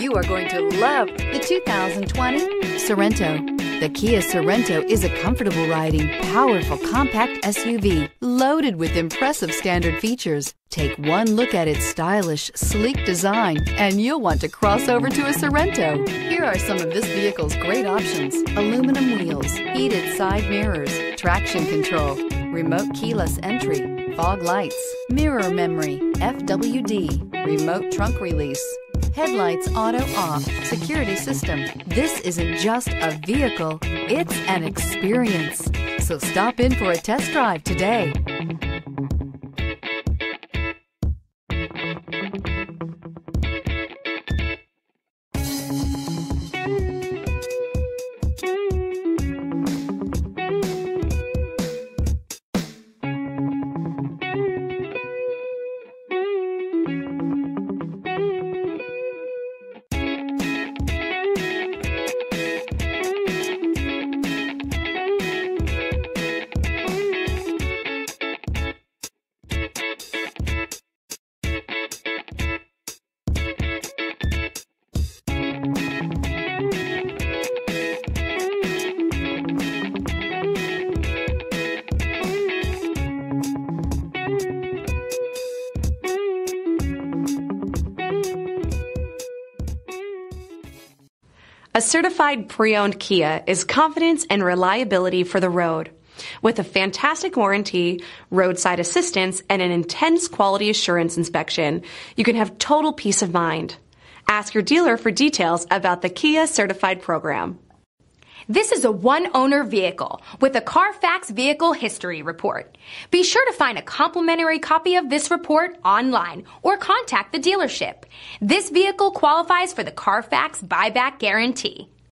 You are going to love the 2020 Sorento. The Kia Sorento is a comfortable riding, powerful compact SUV loaded with impressive standard features. Take one look at its stylish, sleek design and you'll want to cross over to a Sorento. Here are some of this vehicle's great options: aluminum wheels, heated side mirrors, traction control, remote keyless entry, fog lights, mirror memory, FWD, remote trunk release, headlights auto off, security system. This isn't just a vehicle, it's an experience. So stop in for a test drive today. A certified pre-owned Kia is confidence and reliability for the road. With a fantastic warranty, roadside assistance, and an intense quality assurance inspection, you can have total peace of mind. Ask your dealer for details about the Kia Certified program. This is a one-owner vehicle with a Carfax Vehicle History Report. Be sure to find a complimentary copy of this report online or contact the dealership. This vehicle qualifies for the Carfax Buyback Guarantee.